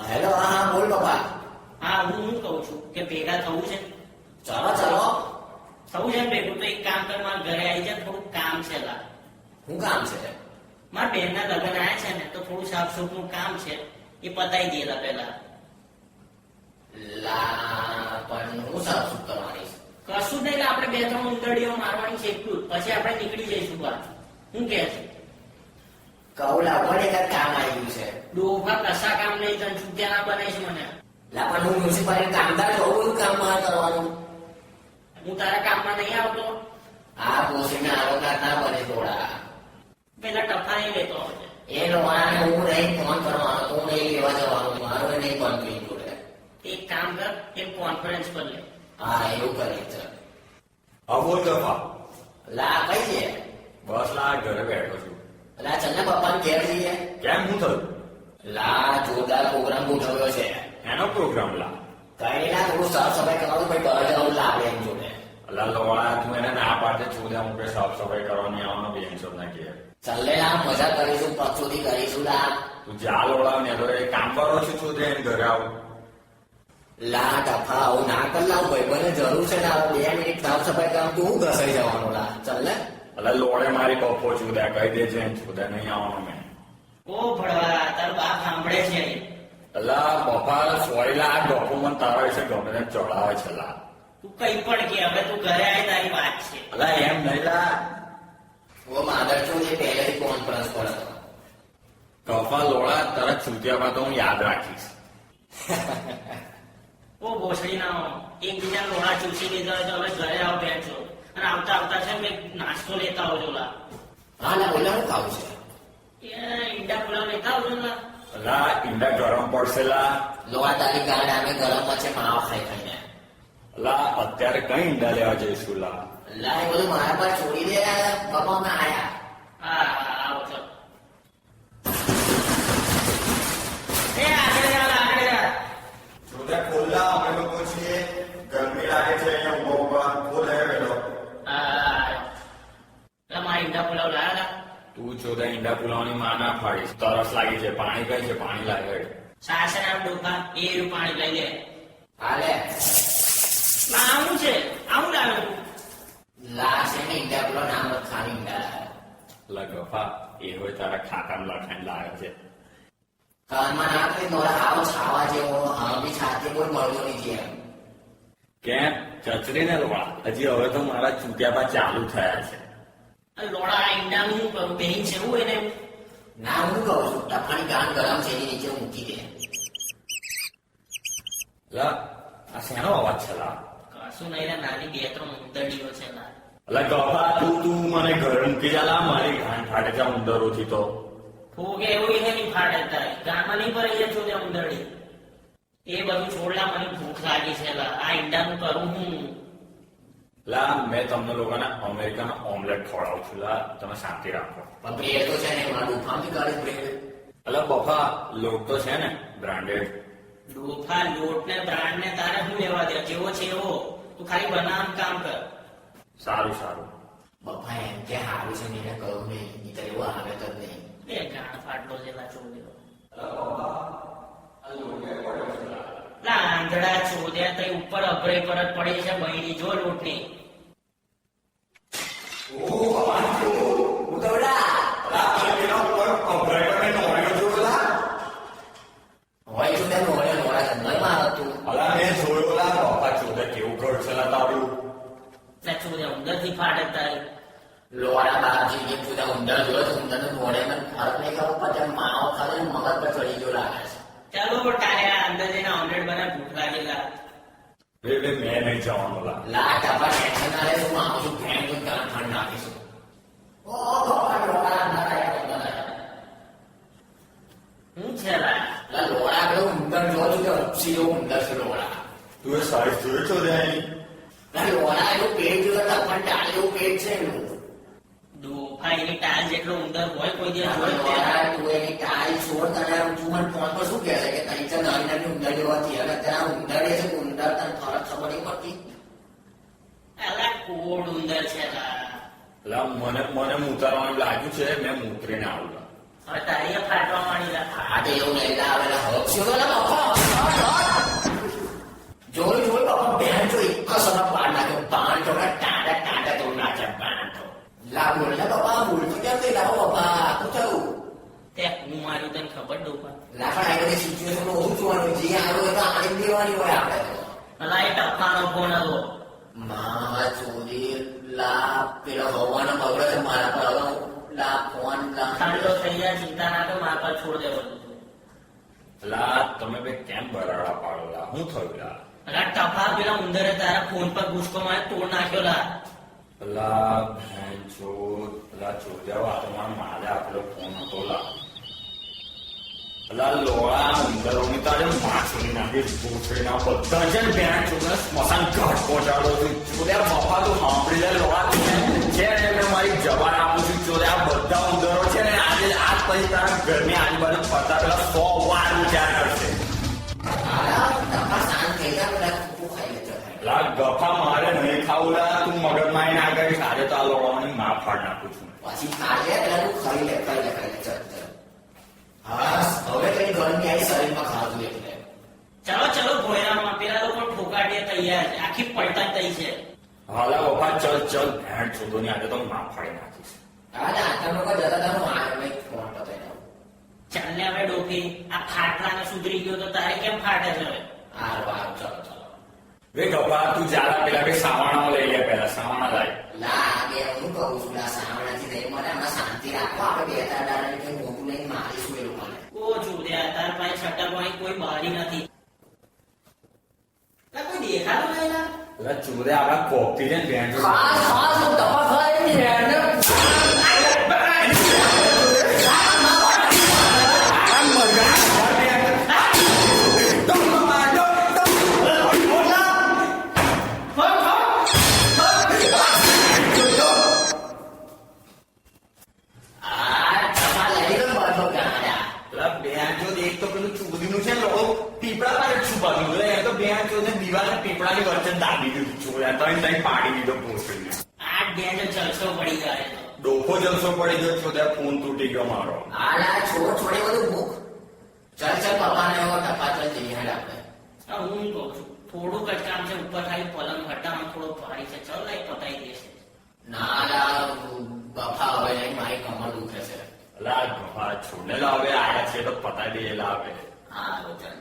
Hello. હા, બોલ બાપા. હા, હું કહું છું કે ભેગા થવું છે. ચાલો ચાલો. થવું છે ને ભેગું તો એક કામ કર, મારા ઘરે આવી જાય, થોડું કામ છે લા. શું કામ છે? મારા બેનના લગ્ન આવ્યા છે ને, તો થોડું સાફ સૂફનું કામ છે, એ પતાવી દેલા પેલા. લા, પણ હું સાફ સુફ કરવાની છે? કશું નહીં, આપણે બે ત્રણ ઉંદરડીઓ મારવાની છે એટલું જ. પછી આપણે નીકળી જઈશું બહાર. શું કે છે? કઉલા પણ એક કામ આવી ગયું છે. ડોફા કશા કામ નહીં, તને છૂટ્યા ના બનાવીશ મને. લા, પણ હું મ્યુનિસિપાલિટી કામદાર છું, બધું કામ મારે કરવાનું. હું તારા કામમાં નહીં આવતો. આ પોસીને આરોગ્ય ના બને થોડા. પેલા ટફા નહીં લેતો આવજે. એ લોકોને હું નહીં ફોન કરવાનો, હું નહીં લેવા જવાનું, મારું નહીં બનતું જોડે. એક કામ કર, એક કોન્ફરન્સ પર લે. હા, એવું કરે છે. હા બોલ ગફા. લા, કઈ છે? બસ લા ઘરે બેઠો છું. લા, ચંદા પપ્પાને ઘેર જઈએ. કેમ શું થયું? લા, જોરદાર પ્રોગ્રામ ગોઠવ્યો છે. એનો પ્રોગ્રામ લા. કઈ ના, થોડું સાફ સફાઈ કરવાનું, ભાઈ બહાર જવાનું લાવે એમ જોડે. અલા લોડા તું એને ના પાડે છોડ્યા મૂકે સાફ સફાઈ કરવાની આવવાનો બેન છો ના કે ચાલે લા, મજા કરીશું, પક્ષોથી કરીશું લા. તું જા લોડા ને તો એ કામ કરો છું છોડે એને ઘરે આવું. લા ટફા, આવું ના કર લા, ભાઈ મને જરૂર છે ને, 2 મિનિટ સાફ સફાઈ કરવા તું હું ઘસાઈ જવાનું લા. ચાલ ને. અલા લોડે મારી બપો છોડ્યા કહી દેજે એને છોડે નહીં આવવાનો મેં. ઓ ભડવા, તારો બાપ સાંભળે છે. અલા બપા સોયલા આ ડોક્યુમેન્ટ તારા વિશે ગમે તેમ ચડાવે છે લા. તું કઈ પણ કે, હવે તું ઘરે આવી તારી વાત છે. અલા એમ નહીં લા. ઓ માદર છું જે પહેલેથી કોન્ફરન્સ પર હતો. કફા લોડા તારા છૂટ્યામાં તો હું યાદ રાખીશ. ઓ ભોસડી ના એકબીજા લોડા ચૂસી લીધા હોય તો હવે ઘરે આવો બેન છો. અને આવતા આવતા છે ને નાસ્તો લેતા આવજો લા. હા લા, બોલે હું ખાવું છે? એ ઈંડા પુલાવ લેતા આવજો લા. અલા ઈંડા ગરમ પડશે લા. લોવા તારી ગાંડ અમે ગરમમાં છે માવા ખાઈ ખાઈને. અલા અત્યારે કઈ ઈંડા લેવા જઈશું લા. લા, એ બધું મારા પર છોડી દે, પપ્પા ના આયા. હા આવો છો. એ આગળ જા, આગળ જા. છોડે ખોલ્લા અમે લોકો છીએ. ગરમી લાગે છે અહીંયા ઉભો ઉભા ખોલે વેલો. મારા ઈંડા પુલાવ લાયા લા. તું ચોદા ઈંડા પુલાવની માં ના ફાડીશ. તરસ લાગી છે, પાણી કઈ છે, પાણી લાગે. સાસરે આમ ડોકા એ રૂ પાણી લઈ લે. હાલે. લા આવું છે, આવું લાવે. લા છે ને ઈંડા પેલો નામ ખાલી ઈંડા. લગફા એ હોય તારા ખાતામાં લખાઈને લાવે છે. કાનમાં ના કરી નોરા આવો છાવા જેવો, હા બી છાતે કોઈ મળતો નથી એમ. કેમ ચચરીને લોડા હજી હવે તો મારા ચૂંટ્યાપા ચાલુ થયા છે. લોડા આ ઈંડાનું શું કરું, બેન છે એવું એને. ના, હું કહું છું ટપાની ગાંઠ ગરમ છે એની નીચે મૂકી દે. લા આ શેનો અવાજ છે લા? કશું નહીં લા, નાની 2-3 ઉંદરડીઓ છે લા. અલા ગફા તું મને ઘરે મૂકી જા લા, મારી ગાંઠ ફાટે છે ઉંદરોથી તો. ફૂગે એવું એને નહીં ફાટે તારી ગામમાં નહીં પર અહીંયા છો ત્યાં ઉંદરડી. એ બધું છોડલા, મને ભૂખ લાગી છે લા. આ ઈંડાનું કરું હું. લા મેં તમને લોકોને અમેરિકન ઓમલેટ ખવડાવું છું લા, તમે શાંતિ રાખો. પણ બ્રેડ તો છે ને, એમાં દુખામથી કાઢે બ્રેડ. અલા બફા લોટ તો છે ને બ્રાન્ડેડ. ડોફા લોટ ને બ્રાન્ડ ને તારે શું લેવા દે, જેવો છે એવો. તું ખાલી બનાવવાનું કામ કર. સારું સારું. બપ્પા એમ કે હારું છે ને એને કહું નહીં, નીતર એવું આવે તો જ નહીં. બે ગાંઠ ફાટલો જેલા ચોદ્યો. લા આંધળા ચોદ્યા તઈ ઉપર અભરે પર જ પડી છે બહેરી, જો લોટની. ઉતવડા હોય છું ત્યાં નોળે નોળા જંગલમાં હતું. અલા મેં જોયો લા બફા ચોદે કેવું ઘર છે લા તારું. ના ચોદ્યા ઉંદર થી ફાટે તારી. લોડા બાપજી જેમ જુદા ઉંદર જોયો તો ઉંદર નું નોળે મને ફરક નહીં ખબર, પછી માવો ખાધો ને મગજ પર ચડી ગયો લાગે છે. ચાલો ટાયા અંદર જઈને ઓમલેટ બનાવ, ભૂખ લાગેલા. બે મેં નહીં જવાનું લા. લા ટપા ટેન્શન ના લે, હું આવું છું ફેન કોઈ ઠંડ નાખીશું. ઓ ભગવાન, લોડા અંદર આયા અંદર આયા. હું છે લા? લા લોડા પેલો ઉંદર જોયો છું કે અપસી જેવો ઉંદર છે લોડા. તું એ સાઈઝ જોઈ છો એની? લા લોડા એનું પેટ જોયો તો પણ ટાળ જેવું પેટ છે એનું. ડોફા એની ટાલ જેટલો ઉંદર હોય કોઈ દિવસ લા જોયો તે? લોડા તું એની ટાળ છોડ, તને તું મને ફોન પર શું કહે છે કે તઈ છે નાની નાની ઉંદર જેવાથી, અને ત્યાં ઉંદર એ છે કે ઉંદર તને ફરક ખબર નહીં પડતી. અલા કોડ ઉંદર છે લા. લા મને ઉતારવાનું લાગ્યું છે, મેં ઉતરીને આવું લા. હવે તારી એ ફાટવા માંડી લા. આ તો એવું નહીં લાવેલા હપ્સ્યો તો લા બાપા. જોયું બાપા બેન જો એક સમય પાડ નાખ્યો બાણ તો ટાટા તો નાચે બાણ તો લા બોલ ને બાપા બોલ તો કેમ થઈ લાવો બાપા શું થયું તે હું માર્યું તને ખબર દઉં પણ લાકડા આ બધી સિચ્યુએશન ઓછું જોવાનું જે આવ્યું એ તો આને દેવાની હોય આપણે તો અલા એ ટપ્પાનો ફોન હતો. મા ચોરી લા પેલો હવાનો બગડો છે મારા પર હવે લા ફોન લા ઠંડો થઈ જાય ચિંતા ના કર મારા પર છોડ દે બધું. લા તમે બે કેમ બરાડા પાડો લા શું થયું લા અલા ટપા પેલા ઉંદરે તારા ફોન પર ગુસ્કો મારે તોડ નાખ્યો લા. લા ભેન ચોદ લા ચોદ્યા આ તો મારા માલે આપેલો ફોન હતો લા લા લોળા ઉંદરોની તારે માછલી નાખી ભૂસડી ના બધા છે ને ભેન ચોદને સ્મશાન ઘાટ પહોંચાડો છું ચોદ્યા બાપા તો સાંભળી લે લોળા છે ને મેં મારી જવાન આપું છું ચોદ્યા બધા ઉંદરો છે ને આજે આજ પછી તારા ઘરની આજુબાજુ ફરતા પેલા 100 વાર વિચાર કરશે ટપા શાંત થઈ જા પેલા કૂકુ ખાઈ લેતો લા ગફા મારે નહીં ખાવું લા તું મગજમાં ના કરીશ આજે તો આ લોડાની માં ફાડ નાખું છું પછી ખાજે પેલા તું ખાઈ લે ચલ હા હવે કઈ ગરમી આવી શરીરમાં ખાધું એટલે ચલો ભોયરામાં પેલા લોકો ઠોકાડીએ તૈયાર છે. આખી પલટન તઈ છે. હાલા બાપા ચલ ભેણ ચોદોની આજે તો માં ફાડી નાખીશ હા આટલા લોકો જતા તારું આ મેં ફોન પતાવી ચાલ ને હવે ડોફી આ ફાટલાને સુધરી ગયો તો તારે કેમ ફાટે છે હવે? હારું ચલો વે ગફા તું જાલા પેલા કે સાવાણામાં લઈ લે પેલા સાવાણા લાય લા બે હું કહું છું લા સાવણાથી નહીં મને આમાં શાંતિ રાખો આપણે બે ત્રણ દાડાની કંઈ મોટું લઈને મારીશું એ લોકોને ઓ જોડ્યા તાર પાસે છટકવાની કોઈ બારી નથી. લા કોઈ દેખાતું નહીં લા. પેલા ચોદે આપણા કોકથી છે ને ભેણ ચોદ ખાસ હું તપા ખાઈ ને પીપળાની વચ્ચે દાબી દીધું ચોર્યા તઈ પાડી દીધો પોસ્ટને આ ડેન્જ જલસો પડી જાય તો. ડોફો જલસો પડી ગયો ચોદ્યા ફોન તૂટી ગયો મારો આલા છોડે બધું ભૂખ ચલ પપ્પાને એવો ટપા ચલ જઈએ હેડ આપણે હા, હું કહું છું થોડુંક જ કામ છે ઉપર ખાલી પલંગ હટામાં થોડો ભારી છે. ચલ લાઈ પતાઈ દેશે. ના લા બફા હવે નહીં મારી કમર દુખે છે લા ગફા છોડને લાવે આયા છે તો પતાવી દે લાવે હા ચાલ